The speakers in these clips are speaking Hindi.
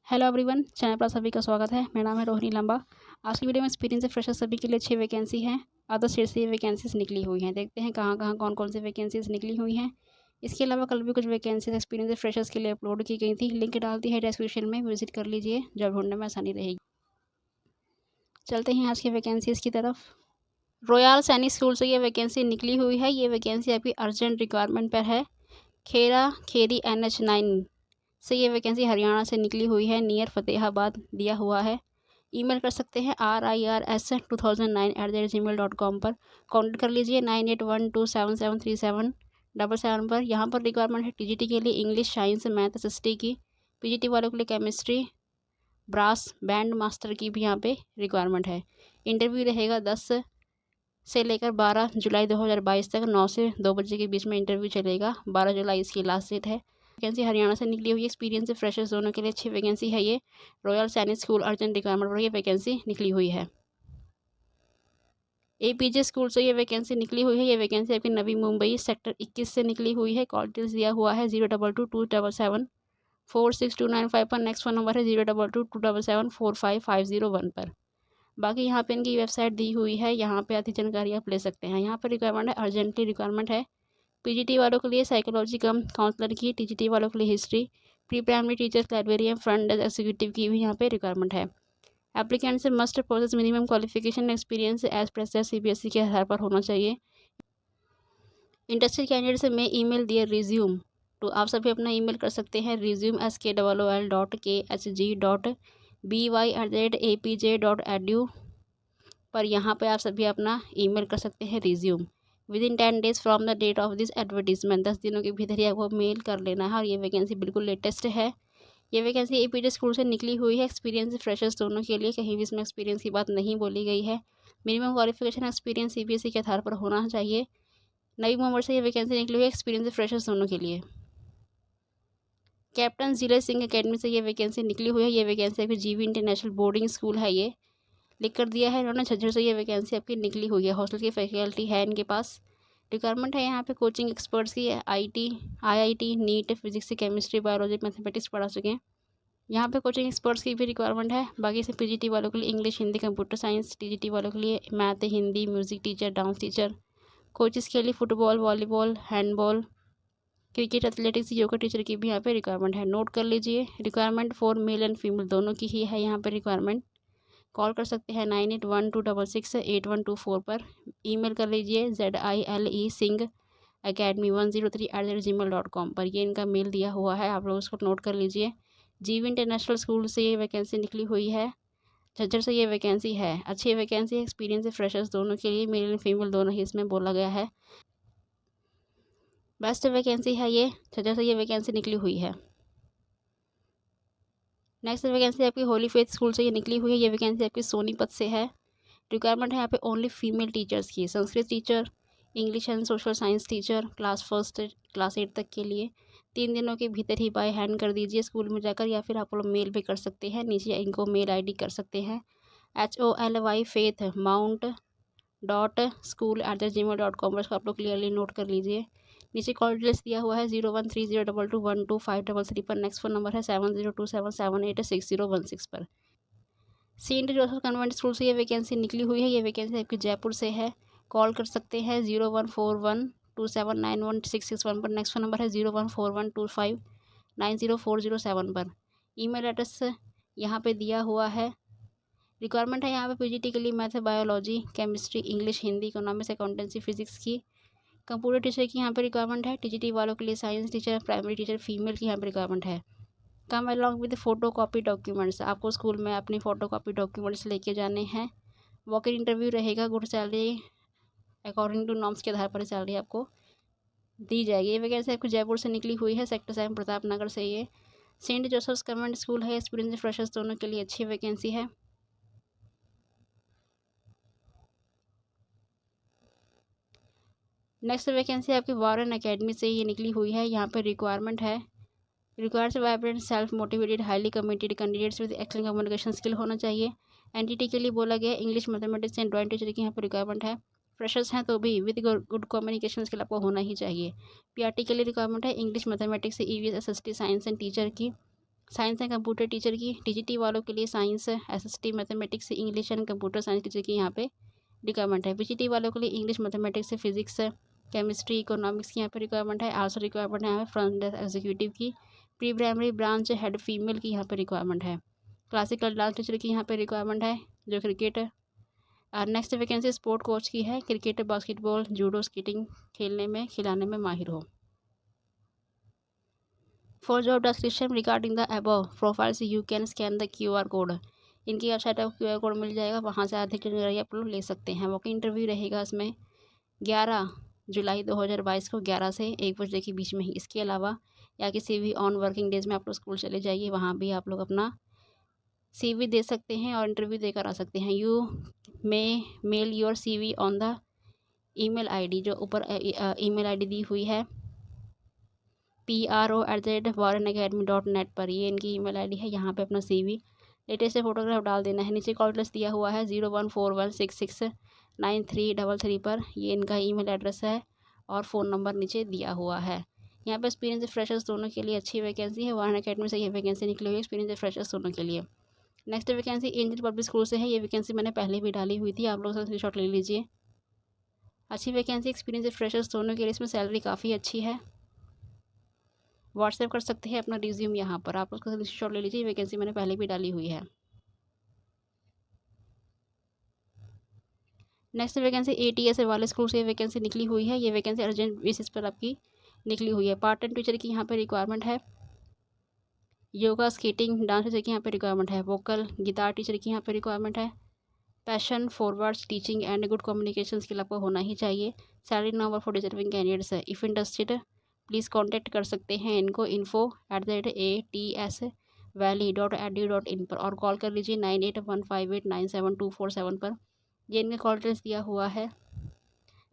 हेलो एवरीवन, चैनल पर सभी का स्वागत है। मेरा नाम है रोहिणी लंबा। आज की वीडियो में एक्सपीरियंस फ्रेशर सभी के लिए 6 वैकेंसी हैं। अदर स्टेट से ये वैकेंसीज निकली हुई हैं। देखते हैं कहाँ कहाँ कौन कौन सी वैकेंसीज निकली हुई हैं। इसके अलावा कल भी कुछ वैकेंसीज एक्सपीरियंस फ्रेशर्स के लिए अपलोड की गई थी। लिंक डाल दी है डिस्क्रिप्शन में, विजिट कर लीजिए, जब ढूंढने में आसानी रहेगी। चलते हैं आज की वैकेंसीज की तरफ। रॉयल सैनिक स्कूल से ये वैकेंसी निकली हुई है। ये वैकेंसी आपकी अर्जेंट रिक्वायरमेент पर है। खेरा खेरी NH9 से ये वैकेंसी हरियाणा से निकली हुई है, नियर फतेहाबाद दिया हुआ है। ईमेल कर सकते हैं rirs2009@gmail.com पर। कॉन्टेक्ट कर लीजिए 9812773777 पर। यहाँ पर रिक्वायरमेंट है टीजीटी के लिए इंग्लिश, साइंस, मैथ, SST की। पीजीटी वालों के लिए केमिस्ट्री, ब्रास बैंड मास्टर की भी यहाँ पे रिक्वायरमेंट है। इंटरव्यू रहेगा 10 से लेकर 12 जुलाई 2022 तक 9 से 2 बजे के बीच में इंटरव्यू चलेगा। 12 जुलाई इसकी लास्ट डेट है। वैकेंसी हरियाणा से निकली हुई है। एक्सपीरियंस फ्रेशर्स दोनों के लिए अच्छी वैकेंसी है। ये रॉयल सैनिक स्कूल अर्जेंट रिक्वायरमेंट पर ये वैकेंसी निकली हुई है। APJ स्कूल से ये वैकेंसी निकली हुई है। ये वैकेंसी आपकी नवी मुंबई सेक्टर 21 से निकली हुई है। कॉल डिटेल्स दिया हुआ है 0222774629 पर। नेक्स्ट फ़ोन नंबर है 0222774551 पर। बाकी यहाँ पे इनकी वेबसाइट दी हुई है, यहाँ पे आधी जानकारी आप ले सकते हैं। यहाँ पर रिक्वायरमेंट है, अर्जेंटली रिक्वायरमेंट है। पीजीटी वालों के लिए साइकोलॉजी कम काउंसलर की, टीजीटी वालों के लिए history, pre primary teachers, librarian, front desk executive की भी यहाँ पे रिक्वायरमेंट है। एप्लीकेंट से must process minimum qualification experience as press CBSE के आधार पर होना चाहिए। इंटरेस्टेड कैंडिडेट से मैं ईमेल दिया रिज्यूम, तो आप सभी अपना ईमेल कर सकते हैं resume@KOOL.KHG.BY@apj.edu पर। यहाँ पे आप सभी अपना ईमेल कर सकते हैं resume. Within 10 days from the date of this advertisement, 10 दिनों के भीतर ही आपको मेल कर लेना है। और ये वैकेंसी बिल्कुल लेटेस्ट है। ये वैकेंसी APJ स्कूल से निकली हुई है। एक्सपीरियंस फ्रेशर्स दोनों के लिए, कहीं भी इसमें एक्सपीरियंस की बात नहीं बोली गई है। मिनिमम क्वालिफिकेशन एक्सपीरियंस CBSE के आधार पर होना चाहिए। नई मुंबई से ये वैकेंसी निकली हुई है। एक्सपीरियंस फ्रेशर्स दोनों के लिए। कैप्टन जिले सिंह अकेडमी से ये वैकेंसी निकली हुई है। ये वैकेंसी आपकी GV इंटरनेशनल बोर्डिंग स्कूल है। ये लिख कर दिया है इन्होंने, झज्जर से ये वैकेंसी आपकी निकली हुई है। हॉस्टल की फैकल्टी है इनके पास। रिक्वायरमेंट है यहाँ पे कोचिंग एक्सपर्ट्स की, IIT NEET, physics, chemistry, biology, mathematics पढ़ा चुके हैं। यहाँ पे कोचिंग एक्सपर्ट्स की भी रिक्वायरमेंट है। बाकी से पीजीटी वालों के लिए English, Hindi, computer science, TGT वालों के लिए math, Hindi, music teacher, dance teacher, coaches के लिए football, volleyball, handball, cricket, athletics, yoga teacher की भी यहाँ पे रिक्वायरमेंट है। नोट कर लीजिए। Requirement for male and female दोनों की ही है यहाँ पे रिक्वायरमेंट। कॉल कर सकते हैं 9812668124 पर। ईमेल कर लीजिए ZILESingacademy103@gmail.com पर। ये इनका मेल दिया हुआ है, आप लोग उसको नोट कर लीजिए। GV इंटरनेशनल स्कूल से ये वैकेंसी निकली हुई है। झज्जर से ये वैकेंसी है। अच्छी वैकेंसी है। एक्सपीरियंस फ्रेशर्स दोनों के लिए, मेल एंड फीमेल दोनों ही इसमें बोला गया है। बेस्ट वैकेंसी है ये। झज्जर से ये वैकेंसी निकली हुई है। नेक्स्ट वैकेंसी आपकी होली फेथ स्कूल से ये निकली हुई है। ये वैकेंसी आपकी सोनीपत से है। रिक्वायरमेंट है यहाँ पे ओनली फीमेल टीचर्स की, Sanskrit teacher, English and social science teacher, class 1 class 8 तक के लिए। 3 दिनों के भीतर ही बाय हैंड कर दीजिए स्कूल में जाकर, या फिर आप लोग मेल भी कर सकते हैं। नीचे इनको मेल ID कर सकते हैं HOLYFaith.Mount.School@gmail.com पर। आप लोग क्लियरली नोट कर लीजिए। नीचे कॉल डिटेल्स दिया हुआ है 013022122533 पर। नेक्स्ट फ़ोन नंबर है 7027786016 पर। सेंट जोसेफ कन्वेंट स्कूल से ये वैकेंसी निकली हुई है। ये वैकेंसी आपकी जयपुर से है। कॉल कर सकते हैं 0141279166 पर। नेक्स्ट फ़ोन नंबर है 014125904007 पर। ईमेल एड्रेस यहाँ पे दिया हुआ है। रिक्वायरमेंट है यहाँ पे पीजीटी के लिए math, biology, chemistry, English, Hindi, economics, accountancy, physics की। कंप्यूटर टीचर की यहाँ पे रिक्वायरमेंट है। टीजीटी वालों के लिए science teacher, primary teacher female की यहाँ पे रिक्वायरमेंट है। Come along with photo copy documents, आपको स्कूल में अपनी फ़ोटो कॉपी डॉक्यूमेंट्स लेके जाने हैं। वॉक इन इंटरव्यू रहेगा। Good salary according to norms के आधार पर सैलरी आपको दी जाएगी। ये वैकेंसी आपको जयपुर से निकली हुई है, सेक्टर 7 प्रताप नगर से। ये सेंट जोसेफ्स कन्वेंट स्कूल है। एक्सपीरियंस फ्रेशर्स दोनों के लिए अच्छी वैकेंसी है। नेक्स्ट वैकेंसी आपकी वारन अकेडमी से ये निकली हुई है। यहाँ पर रिक्वायरमेंट है requires vibrant, self motivated, highly committed candidates with excellent communication skill होना चाहिए। एनटीटी के लिए बोला गया English, mathematics and drawing teacher की यहाँ पर रिक्वायरमेंट है। फ्रेशर्स हैं तो भी विद गुड कम्युनिकेशन स्किल आपको होना ही चाहिए। पीआरटी के लिए रिक्वायरमेंट है English, mathematics, EVS, SST, science and teacher की। साइंस एंड कंप्यूटर टीचर की, टीजीटी वालों के लिए science, SST, mathematics, English and computer science teacher की यहाँ पे रिक्वायरमेंट है। पीजीटी वालों के लिए English, mathematics, physics, chemistry, economics की यहाँ पे रिक्वायरमेंट है। आल्सो रिक्वायरमेंट है यहाँ पे फ्रंट डेस्क एग्जीक्यूटिव की, pre primary branch head female की यहाँ पे रिक्वायरमेंट है। क्लासिकल डांस टीचर की यहाँ पे रिक्वायरमेंट है जो cricket. Next vacancy sport coach की है, क्रिकेट, बास्केटबॉल, जूडो, स्कीटिंग खेलने में खिलाने में माहिर हो। For job description regarding the above profiles you can scan the QR code. इनकी वेबसाइट आपको QR कोड मिल जाएगा, वहाँ से अधिक जानकारी आप लोग ले सकते हैं। वॉक इंटरव्यू रहेगा इसमें 11 जुलाई 2022 को 11 से 1 बजे के बीच में ही। इसके अलावा या किसी भी ऑन वर्किंग डेज में आप लोग स्कूल चले जाइए, वहाँ भी आप लोग अपना CV दे सकते हैं और इंटरव्यू देकर आ सकते हैं। You may mail your CV on the email ID जो ऊपर ईमेल ID दी हुई है PRO@waranacademy.net पर, ये इनकी ईमेल ID है। यहाँ पे अपना CV लेटेस्ट फोटोग्राफ डाल देना है। नीचे कॉल एड्रेस दिया हुआ है 0141669333 पर, ये इनका ईमेल एड्रेस है और फ़ोन नंबर नीचे दिया हुआ है। यहाँ पे एक्सपीरियंस फ्रेशर्स दोनों के लिए अच्छी वैकेंसी है। वाराणसी अकेडमी से ये वैकेंसी निकली हुई है एक्सपीरियंस फ्रेशर्स दोनों के लिए। Next vacancy angel public school से है। ये वैकेंसी मैंने पहले भी डाली हुई थी, आप लोग स्क्रीनशॉट ले लीजिए। अच्छी वैकेंसी एक्सपीरियंस फ्रेशर्स दोनों के लिए, इसमें सैलरी काफ़ी अच्छी है। व्हाट्सएप कर सकते हैं अपना रिज्यूम यहाँ पर, आप उसका स्क्रीनशॉट ले लीजिए। वैकेंसी मैंने पहले भी डाली हुई है। नेक्स्ट वैकेंसी ATS वाले स्कूल से वैकेंसी निकली हुई है। ये वैकेंसी अर्जेंट बेसिस पर आपकी निकली हुई है। पार्ट टाइम टीचर की यहाँ पे रिक्वायरमेंट है। योगा, स्केटिंग, डांस टीचर की यहाँ पे रिक्वायरमेंट है। वोकल, गिटार टीचर की यहाँ पे रिक्वायरमेंट है। Passion forwards teaching and good communication skill आपको होना ही चाहिए। Salary number for deserving candidates है। इफ़ इंटरेस्टेड प्लीज़ कॉन्टैक्ट कर सकते हैं इनको info@atsvalley.edu.in पर, और कॉल कर लीजिए 9815897247 पर। ये इनका कॉल एड्रेस दिया हुआ है।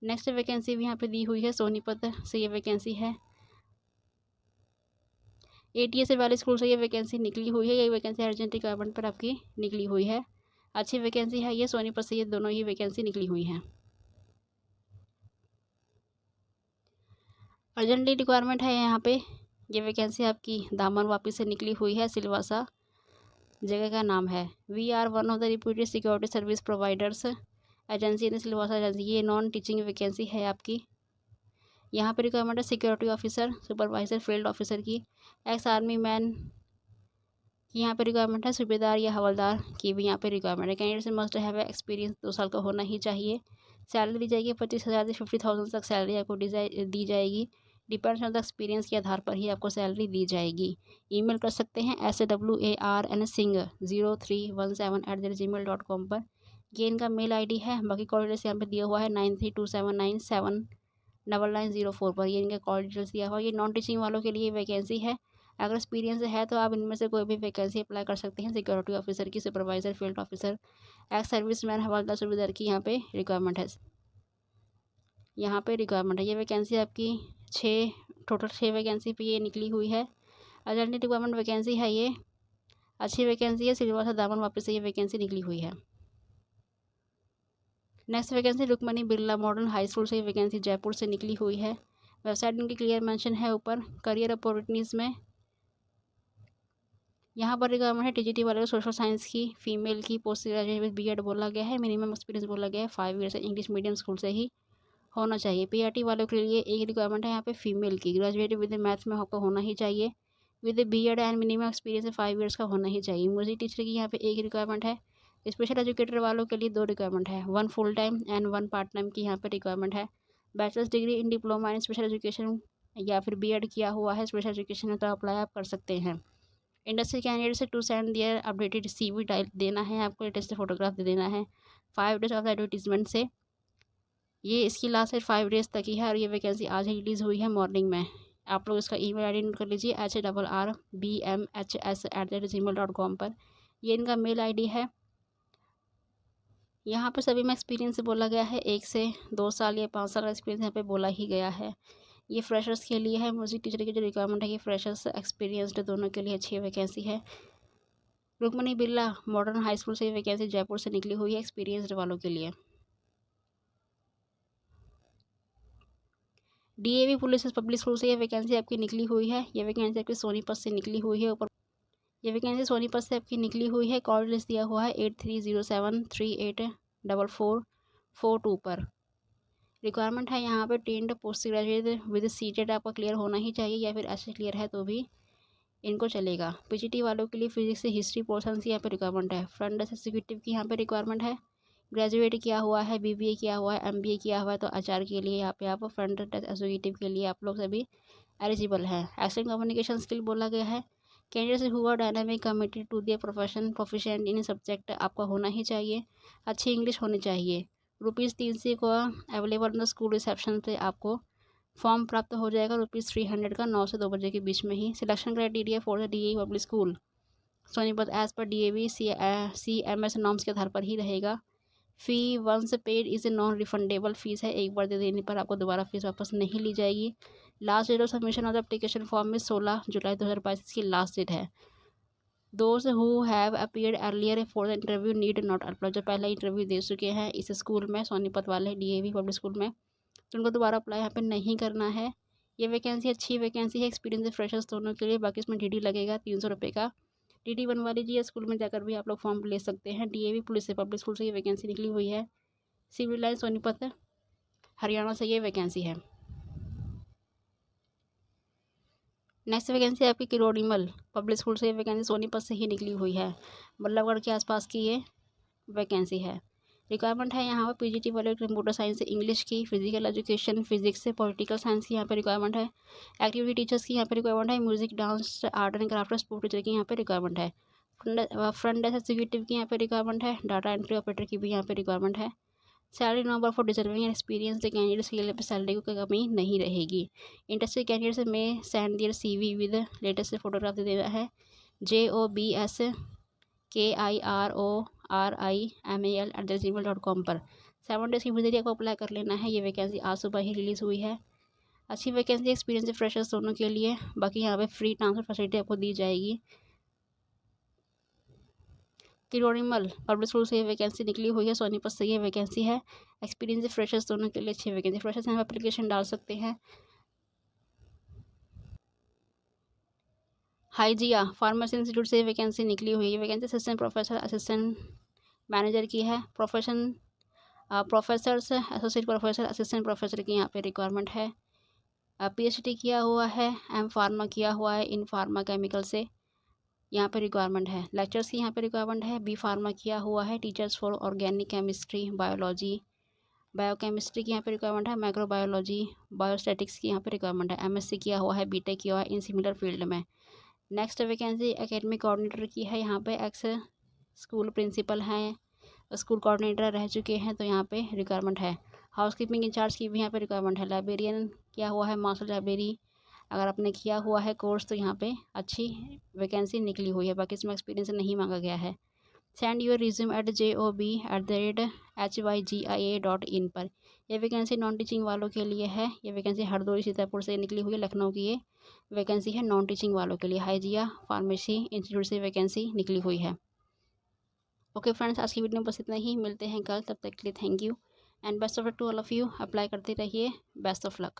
नेक्स्ट वैकेंसी भी यहाँ पे दी हुई है, सोनीपत से ये वैकेंसी है। ATS वाले स्कूल से ये वैकेंसी निकली हुई है। ये वैकेंसी अर्जेंट रिक्वायरमेंट पर आपकी निकली हुई है। अच्छी वैकेंसी है ये, सोनीपत से ये दोनों ही वैकेंसी निकली हुई हैं। अर्जेंटली रिक्वायरमेंट है यहाँ पे। ये वैकेंसी आपकी दामन वापी से निकली हुई है। सिलवासा जगह का नाम है। We are one of the reputed security service providers agency in Silvassa agency. ये नॉन टीचिंग वैकेंसी है आपकी। यहाँ पर रिक्वायरमेंट है security officer, supervisor, field officer की। एक्स आर्मी मैन की यहाँ पे रिक्वायरमेंट है। सूबेदार या हवलदार की भी यहाँ पे रिक्वायरमेंट है। कैंडिडेट से मस्ट हैव एक्सपीरियंस 2 साल का होना ही चाहिए। सैलरी दी जाएगी 25,000 से 50,000 तक सैलरी आपको दी जाएगी। डिपेंड्स ऑन द एक्सपीरियंस के आधार पर ही आपको सैलरी दी जाएगी। ईमेल कर सकते हैं SAWARNSingh0317@gmail.com पर, ये इनका मेल ID है। बाकी कॉल डिटेल्स यहाँ पे दिया हुआ है 9327979904 पर, ये इनका कॉल डिटेल्स दिया हुआ है। ये नॉन टीचिंग वालों के लिए वैकेंसी है। अगर एक्सपीरियंस है तो आप इनमें से कोई भी वैकेंसी अप्लाई कर सकते हैं। सिक्योरिटी ऑफिसर की, supervisor, field officer, ex service man, हवलदार, सूबेदार की यहाँ पे रिक्वायरमेंट है। यहाँ पे रिक्वायरमेंट है। ये वैकेंसी आपकी टोटल 6 वैकेंसी पे ये निकली हुई है। अर्जेंटली रिक्वायरमेंट वैकेंसी है ये। अच्छी वैकेंसी है। सिलवासा दामन वापस से ये वैकेंसी निकली हुई है। Next vacancy Rukmani Birla modern high school से वैकेंसी जयपुर से निकली हुई है। वेबसाइट इनकी क्लियर मेंशन है ऊपर। करियर अपॉर्चुनिटीज़ में यहाँ पर रिक्वायरमेंट है TGT वाले को सोशल साइंस की, फीमेल की, पोस्ट ग्रेजुएट विद BEd बोला गया है। मिनिमम एक्सपीरियंस बोला गया है 5 ईयर से इंग्लिश मीडियम स्कूल से ही होना चाहिए। PRT वालों के लिए एक रिक्वायरमेंट है यहाँ पे फीमेल की, ग्रेजुएट विद मैथ्स में आपका होना ही चाहिए। With BEd and minimum experience 5 years का होना ही चाहिए। म्यूजिक टीचर की यहाँ पे एक रिक्वायरमेंट है। स्पेशल एजुकेटर वालों के लिए 2 रिक्वायरमेंट है, 1 full time and 1 part time की यहाँ पे रिक्वायरमेंट है। Bachelors degree in diploma in special education या फिर BEd किया हुआ है स्पेशल एजुकेशन में तो अप्लाई आप कर सकते हैं। इंडस्ट्री कैंडिडेट से to send their updated CV type देना है आपको, लेटेस्ट फोटोग्राफ दे देना है 5 डेज ऑफ द एडवर्टीजमेंट से। ये इसकी लास्ट डेट 5 डेज तक ही है और ये वैकेंसी आज ही रिलीज़ हुई है मॉर्निंग में। आप लोग इसका ईमेल ID नोट कर लीजिए HRRBMHS@gmail.com पर, ये इनका मेल ID है। यहाँ पर सभी में एक्सपीरियंस बोला गया है 1 से 2 साल या 5 साल का एक्सपीरियंस यहाँ पे बोला ही गया है। ये फ्रेशर्स के लिए है। म्यूजिक टीचर की जो रिक्वायरमेंट है ये फ्रेशर्स एक्सपीरियंसड दोनों के लिए अच्छी वैकेंसी है। Rukmani Birla modern high school से ये वैकेंसी जयपुर से निकली हुई है एक्सपीरियंसड वालों के लिए। DAV पुलिस पब्लिक स्कूल से ये वैकेंसी आपकी निकली हुई है। ये वैकेंसी आपकी सोनीपत से निकली हुई है। ऊपर ये वैकेंसी सोनीपत से आपकी निकली हुई है। कॉल लिस्ट दिया हुआ है 8307384442 पर। रिक्वायरमेंट है यहाँ पे tenth post graduate with seated आपका क्लियर होना ही चाहिए, या फिर ऐसे क्लियर है तो भी इनको चलेगा। पीजीटी वालों के लिए फिजिक्स से हिस्ट्री पोर्शन की यहाँ पे रिक्वायरमेंट है। फ्रंट डेस्क एग्जीक्यूटिव की यहाँ पे रिक्वायरमेंट है। ग्रेजुएट किया हुआ है, बीबीए किया हुआ है, एमबीए किया हुआ है, तो आचार के लिए यहाँ पे आप फ्रंट डेस्क एग्जीक्यूटिव के लिए आप लोग सभी एलिजिबल हैं। एक्सेलेंट कम्युनिकेशन स्किल बोला गया है। Candidates who are dynamic committed to their profession proficient in subject आपका होना ही चाहिए। अच्छी इंग्लिश होनी चाहिए। ₹300 को अवेलेबल स्कूल रिसेप्शन से आपको फॉर्म प्राप्त हो जाएगा। ₹300 का 9 से 2 बजे के बीच में ही। Selection criteria for the DAV public school Sonipat as पर डीएवी CMS नॉर्म्स के आधार पर ही रहेगा। Fee once paid is a non refundable fees है, एक बार दे देने पर आपको दोबारा फीस वापस नहीं ली जाएगी। Last date of submission of the application form में 16 जुलाई 2022 की लास्ट डेट है। Those who have appeared earlier for the interview need not apply. जो पहले इंटरव्यू दे चुके हैं इस स्कूल में, सोनीपत वाले डीएवी पब्लिक स्कूल में, तो उनको दोबारा अप्लाई यहाँ पे नहीं करना है। ये वैकेंसी अच्छी वैकेंसी है, एक्सपीरियंस फ्रेशर्स दोनों के लिए। बाकी इसमें DD लगेगा 300 रुपये का। DD बनवा लीजिए, स्कूल में जाकर भी आप लोग फॉर्म ले सकते हैं। डीएवी पुलिस से पब्लिक स्कूल से ये वैकेंसी निकली हुई है। सिविल लाइन सोनीपत हरियाणा से ये वैकेंसी है। नेक्स्ट वैकेंसी आपकी किरोड़ीमल पब्लिक स्कूल से ये वैकेंसी सोनीपत से ही निकली हुई है। बल्लभगढ़ के आसपास की ये वैकेंसी है। रिक्वायरमेंट है यहाँ पर पीजीटी वाले कंप्यूटर साइंस से इंग्लिश की, फिजिकल एजुकेशन फिजिक्स से, पॉलिटिकल साइंस की यहाँ पे रिक्वायरमेंट है। एक्टिविटी टीचर्स की यहाँ पे रिक्वायरमेंट है। Music dance art and craft sport teacher की यहाँ पे रिक्वायरमेंट है। फ्रंट डेस्क एग्जीक्यूटिव की यहाँ पे रिक्वायरमेंट है। डाटा एंट्री ऑपरेटर की भी यहाँ पे रिक्वायरमेंट है। Salary number for deserving and experience candidates के लिए सैलरी को कमी नहीं रहेगी। इंटरेस्टेड कैंडिडेट्स में send their CV with latest photograph दे देना है। JOBSKIRORIMAL@gmail.com पर 7 डेज़ की विजिट आपको अप्लाई कर लेना है। ये वैकेंसी आज सुबह ही रिलीज़ हुई है। अच्छी वैकेंसी एक्सपीरियंस फ्रेशर्स दोनों के लिए। बाकी यहाँ पे फ्री ट्रांसफर फैसिलिटी आपको दी जाएगी। किरोड़ीमल पब्लिक स्कूल से ये वैकेंसी निकली हुई है। सोनीपत से ये वैकेंसी है। एक्सपीरियंस फ्रेशर्स दोनों के लिए अच्छी वैकेंसी। फ्रेशर्स यहाँ पर एप्लीकेशन डाल सकते हैं। हाइजिया फार्मेसी इंस्टीट्यूट से वैकेंसी निकली हुई है। Vacancy assistant professor assistant manager की है। Professors associate professor assistant professor की यहाँ पे रिक्वायरमेंट है। PhD किया हुआ है, M.Pharma किया हुआ है इन फार्मा केमिकल से, यहाँ पे रिक्वायरमेंट है। लेक्चर्स की यहाँ पे रिक्वायरमेंट है। B.Pharma किया हुआ है। Teachers for organic chemistry biology biochemistry की यहाँ पे रिक्वायरमेंट है। माइक्रोबायोलॉजी बायोस्टैटिक्स की यहाँ पे रिक्वायरमेंट है। MSc किया हुआ है, BTech किया हुआ है इन सिमिलर फील्ड में। नेक्स्ट वैकेंसी एकेडमिक कोऑर्डिनेटर की है। यहाँ पे एक्स स्कूल प्रिंसिपल हैं, स्कूल कोऑर्डिनेटर रह चुके हैं, तो यहाँ पे रिक्वायरमेंट है। हाउसकीपिंग इंचार्ज की भी यहाँ पे रिक्वायरमेंट है। लाइब्रेरियन किया हुआ है, मास्टर लाइब्रेरी अगर आपने किया हुआ है कोर्स तो यहाँ पे अच्छी वैकेंसी निकली हुई है। बाकी इसमें एक्सपीरियंस नहीं मांगा गया है। Send your resume at job@hygia.in पर। यह वैकेंसी नॉन टीचिंग वालों के लिए है। ये वैकेंसी हरदोई सीतापुर से निकली हुई है। लखनऊ की ये वैकेंसी है नॉन टीचिंग वालों के लिए। हाइजिया फार्मेसी इंस्टीट्यूट से वैकेंसी निकली हुई है। ओके फ्रेंड्स, आज की वीडियो में बस इतना ही। मिलते हैं कल, तब तक के लिए thank you and best of luck to all of you. Apply करते रहिए। Best of luck.